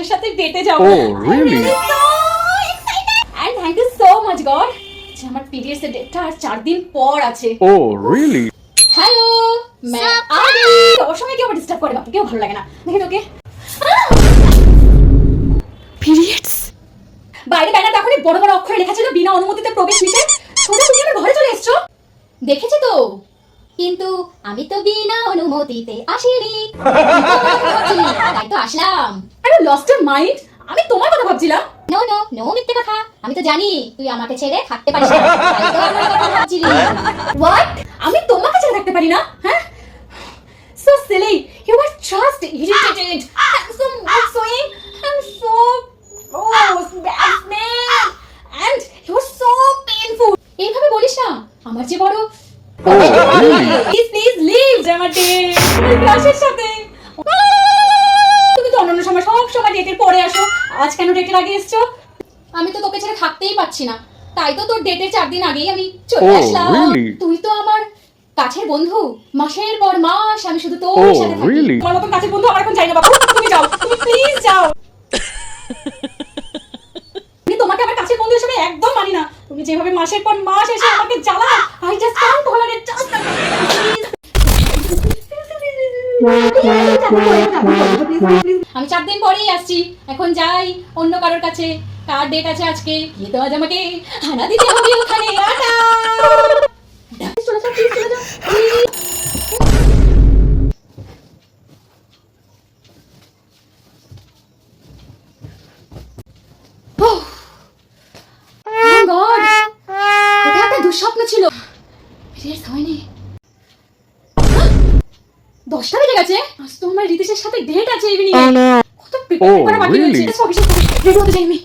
মাসের সাথে ডেটে যাব। Oh, really? And thank you so much God যে আমার পিরিয়ডস এর ডেটটা আর 4 দিন পর আছে। Oh, really? হ্যালো मैं आ गई। ওর সময় কেউ ডিস্টার্ব করে বাপু, কেউ ভালো লাগে না। দেখি তোকে পিরিয়ডস বাইরে ব্যানার তখনই বড় বড় অক্ষরে লেখা ছিল বিনা অনুমতিতে প্রবেশ নিষেধ। সোজা তুমি আমার ঘরে চলে এসছো। দেখেছি তো, কিন্তু আমি তো বিনা অনুমতিতে আসিনি। তাই তো আসলাম। আরে লস্ট ইউর মাইন্ড, আমি তোমার কথা ভাবছিলাম। নো নো নো, মিথ্যে কথা। আমি তো জানি তুই আমাকে ছেড়ে থাকতে পারিস না, তাই তো আমার কথা ভাবছিলি। হোয়াট? আমি তোমাকে ছেড়ে থাকতে পারি না? হ্যাঁ? So silly. You are just irritated. Handsome, swing, and so bad man. And you are so painful. এইভাবে বলিস না, আমার যে বড়। Oh, really? Please leave, জামাতে। ক্লাসের সাথে। তুমি তো অন্যান্য সময় সব সময় ডেটের পরে আসো, আজ কেন ডেটের আগে এসছো? আমি তো তোকে ছেড়ে থাকতেই পারছি না, তাই তো তোর ডেটের 4 দিন আগেই আমি চলে Oh, আসলাম। really? তুই তো আমার কাছের বন্ধু, মাসের পর মাস আমি শুধু তোর Oh, সাথে থাকি। really? তোমার মতন কাছের বন্ধু আমার এখন চাই না বাবু, তুমি যাও, তুমি প্লিজ যাও। আমি তোমাকে আমার কাছের বন্ধু হিসেবে একদম মানি না। তুমি যেভাবে মাসের পর মাস এসে আমাকে জ্বালাও, I just can't tolerate, just আমি 4 দিন পরেই আসছি, এখন যাই অন্য কারোর কাছে। কার ডেট আছে আজকে, গিয়ে তো আজ আমাকে হানা দিতে হবে ওখানে। টাটা। চলে যাও, প্লিজ চলে যাও, প্লিজ। Oh God! এটা একটা দুঃস্বপ্ন ছিল। পিরিয়ডস হয়নি। 10টা বেজে গেছে। আজ তো আমার রিতেশের সাথে ডেট আছে ইভিনিং এ। কত প্রিপেয়ার করা বাকি রয়েছে। really? সব রেডি হতে যাই আমি।